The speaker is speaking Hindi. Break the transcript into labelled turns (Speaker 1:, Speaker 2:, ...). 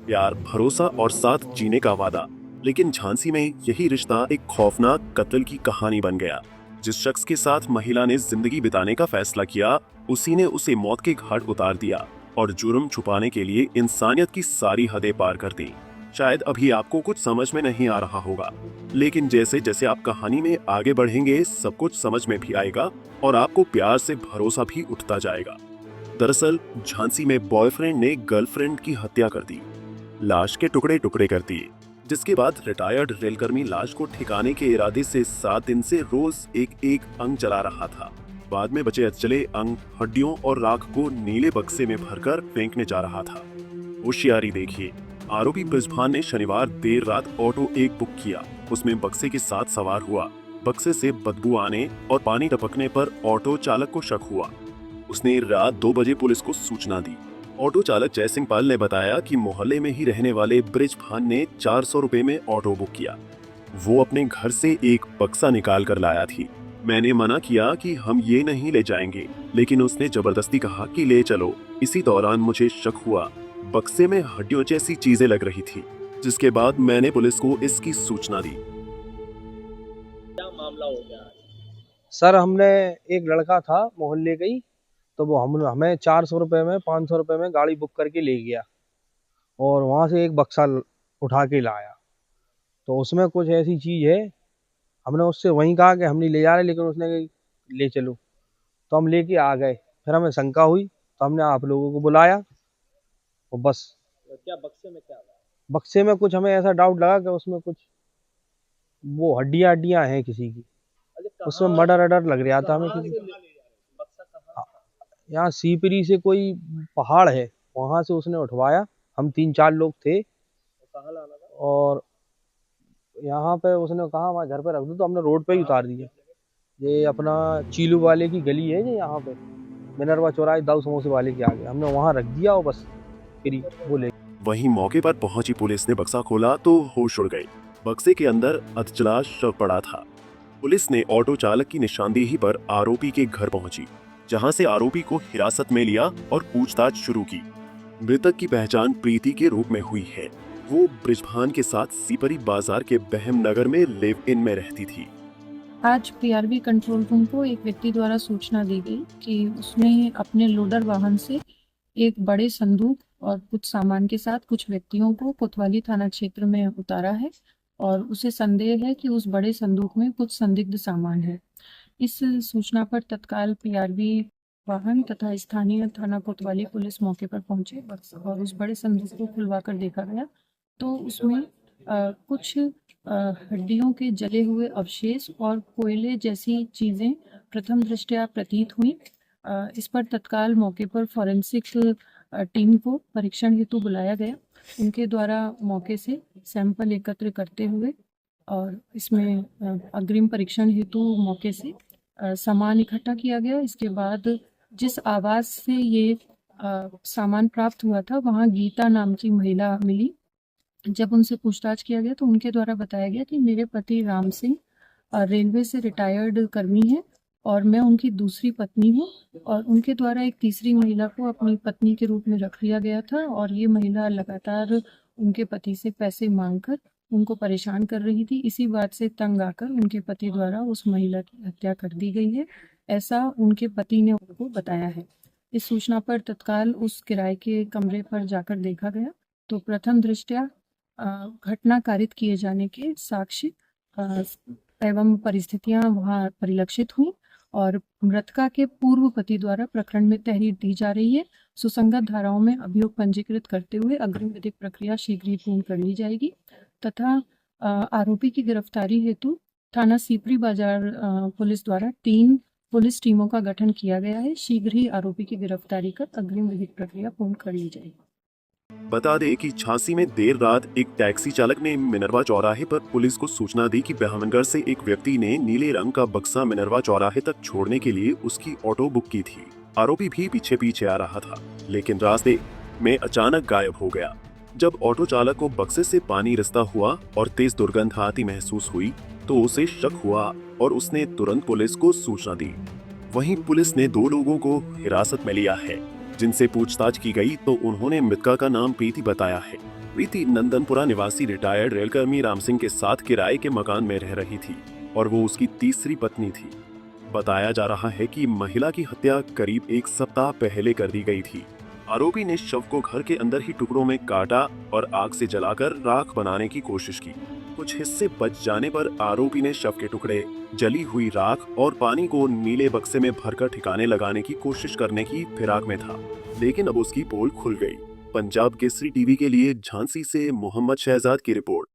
Speaker 1: प्यार, भरोसा और साथ जीने का वादा। लेकिन झांसी में यही रिश्ता एक खौफनाक कत्ल की कहानी बन गया। जिस शख्स के साथ महिला ने जिंदगी बिताने का फैसला किया, उसी ने उसे मौत के घाट उतार दिया और जुर्म छुपाने के लिए इंसानियत की सारी हदें पार कर दी। शायद अभी आपको कुछ समझ में नहीं आ रहा होगा, लेकिन जैसे जैसे आप कहानी में आगे बढ़ेंगे सब कुछ समझ में भी आएगा और आपको प्यार से भरोसा भी उठता जाएगा। दरअसल झांसी में बॉयफ्रेंड ने गर्लफ्रेंड की हत्या कर दी, लाश के टुकड़े टुकड़े कर दिए, जिसके बाद रिटायर्ड रेलकर्मी लाश को ठिकाने के इरादे से 7 दिन से रोज एक एक अंग जला रहा था। बाद में बचे अधजले अंग, हड्डियों और राख को नीले बक्से में भरकर फेंकने जा रहा था। होशियारी देखिए, आरोपी बृजभान ने शनिवार देर रात ऑटो एक बुक किया। उसमें बक्से के साथ सवार हुआ। बक्से से बदबू आने और पानी टपकने पर ऑटो चालक को शक हुआ। उसने रात 2 बजे पुलिस को सूचना दी। ऑटो चालक जयसिंह पाल ने बताया कि मोहल्ले में ही रहने वाले बृजभान ने 400 रुपए में ऑटो बुक किया। वो अपने घर से एक बक्सा निकाल कर लाया थी। मैंने मना किया कि हम ये नहीं ले जाएंगे, लेकिन उसने जबरदस्ती कहा कि ले चलो। इसी दौरान मुझे शक हुआ, बक्से में हड्डियों जैसी चीजें लग रही थी, जिसके बाद मैंने पुलिस को इसकी सूचना दी।
Speaker 2: क्या मामला हो गया?
Speaker 3: सर हमने एक लड़का था मोहल्ले का ही, तो वो हमें 400 रुपये में 500 रुपये में गाड़ी बुक करके ले गया और वहाँ से एक बक्सा उठा के लाया। तो उसमें कुछ ऐसी चीज़ है, हमने उससे वहीं कहा कि हम नहीं ले जा रहे, लेकिन उसने कहा ले चलो, तो हम लेके आ गए। फिर हमें शंका हुई तो हमने आप लोगों को बुलाया और बस।
Speaker 2: तो क्या बक्से में क्या था?
Speaker 3: बक्से में कुछ हमें ऐसा डाउट लगा कि उसमें कुछ वो हड्डियाँ हड्डियाँ हैं किसी की,
Speaker 2: अरे
Speaker 3: उसमें
Speaker 2: कहाँ
Speaker 3: मर्डर अडर लग रहा था हमें
Speaker 2: कहाँ
Speaker 3: किसी।
Speaker 2: से ले जा रहे थे? बक्सा कहाँ
Speaker 3: हाँ,
Speaker 2: था?
Speaker 3: यहाँ सीपरी से कोई पहाड़ है, वहां से उसने उठवाया। हम 3-4 लोग थे
Speaker 2: और कहाँ लाना था?
Speaker 3: और यहाँ पे उसने कहा हमारे घर पे रख दो, तो हमने रोड पे ही उतार दिया। ये अपना चीलू वाले की गली है ये, यहाँ पे मिनरवा चौराहे दाऊ समोसे वाले के आगे हमने वहाँ रख दिया और बस फिर वो ले।
Speaker 1: वहीं मौके पर पहुंची पुलिस ने बक्सा खोला तो होश उड़ गए। बक्से के अंदर अधजला शव पड़ा था। पुलिस ने ऑटो चालक की निशानदेही पर आरोपी के घर पहुंची, जहां से आरोपी को हिरासत में लिया और पूछताछ शुरू की। मृतक की पहचान प्रीति के रूप में हुई है। वो बृजभान के साथ सीपरी बाजार के बहम नगर में लिव इन में रहती थी।
Speaker 4: आज पीआरबी कंट्रोल रूम को एक व्यक्ति द्वारा सूचना दी गई कि उसने अपने लोडर वाहन से एक बड़े संदूक और कुछ सामान के साथ कुछ व्यक्तियों को कोतवाली थाना क्षेत्र में उतारा है और उसे संदेह है कि उस बड़े संदूक में कुछ संदिग्ध सामान है। इस सूचना पर तत्काल पीआरबी वाहन तथा स्थानीय थाना कोतवाली पुलिस मौके पर पहुंचे और उस बड़े संदूक को खुलवाकर देखा गया तो उसमें कुछ हड्डियों के जले हुए अवशेष और कोयले जैसी चीजें प्रथम दृष्टया प्रतीत हुई। इस पर तत्काल मौके पर फॉरेंसिक टीम को परीक्षण हेतु बुलाया गया। उनके द्वारा मौके से सैंपल एकत्र करते हुए और इसमें अग्रिम परीक्षण हेतु मौके से सामान इकट्ठा किया गया। इसके बाद जिस आवास से ये सामान प्राप्त हुआ था वहाँ गीता नाम की महिला मिली। जब उनसे पूछताछ किया गया तो उनके द्वारा बताया गया कि मेरे पति राम सिंह रेलवे से रिटायर्ड कर्मी हैं और मैं उनकी दूसरी पत्नी हूँ और उनके द्वारा एक तीसरी महिला को अपनी पत्नी के रूप में रख लिया गया था और ये महिला लगातार उनके पति से पैसे मांगकर उनको परेशान कर रही थी। इसी बात से तंग आकर उनके पति द्वारा उस महिला की हत्या कर दी गई है, ऐसा उनके पति ने उनको बताया है। इस सूचना पर तत्काल उस किराए के कमरे पर जाकर देखा गया तो प्रथम दृष्टया घटना कारित किए जाने के साक्ष्य एवं परिस्थितियां वहां परिलक्षित हुई और मृतका के पूर्व पति द्वारा प्रकरण में तहरीर दी जा रही है। सुसंगत धाराओं में अभियोग पंजीकृत करते हुए अग्रिम विधिक प्रक्रिया शीघ्र ही पूर्ण कर ली जाएगी तथा आरोपी की गिरफ्तारी हेतु थाना सीपरी बाजार पुलिस द्वारा 3 पुलिस टीमों का गठन किया गया है। शीघ्र ही आरोपी की गिरफ्तारी कर अग्रिम विधिक प्रक्रिया पूर्ण कर ली जाएगी।
Speaker 1: बता दें कि झांसी में देर रात एक टैक्सी चालक ने मिनरवा चौराहे पर पुलिस को सूचना दी कि बहमनगर से एक व्यक्ति ने नीले रंग का बक्सा मिनरवा चौराहे तक छोड़ने के लिए उसकी ऑटो बुक की थी। आरोपी भी पीछे पीछे आ रहा था, लेकिन रास्ते में अचानक गायब हो गया। जब ऑटो चालक को बक्से से पानी रिसता हुआ और तेज दुर्गंध आती महसूस हुई तो उसे शक हुआ और उसने तुरंत पुलिस को सूचना दी। वहीं पुलिस ने 2 लोगों को हिरासत में लिया है, जिनसे पूछताछ की गई तो उन्होंने मृतका का नाम प्रीति बताया है। प्रीति नंदनपुरा निवासी रिटायर्ड रेलकर्मी राम सिंह के साथ किराए के मकान में रह रही थी और वो उसकी तीसरी पत्नी थी। बताया जा रहा है कि महिला की हत्या करीब 1 सप्ताह पहले कर दी गई थी। आरोपी ने शव को घर के अंदर ही टुकड़ों में काटा और आग से जलाकर राख बनाने की कोशिश की। कुछ हिस्से बच जाने पर आरोपी ने शव के टुकड़े, जली हुई राख और पानी को नीले बक्से में भरकर ठिकाने लगाने की कोशिश करने की फिराक में था, लेकिन अब उसकी पोल खुल गई। पंजाब केसरी टीवी के लिए झांसी से मोहम्मद शहजाद की रिपोर्ट।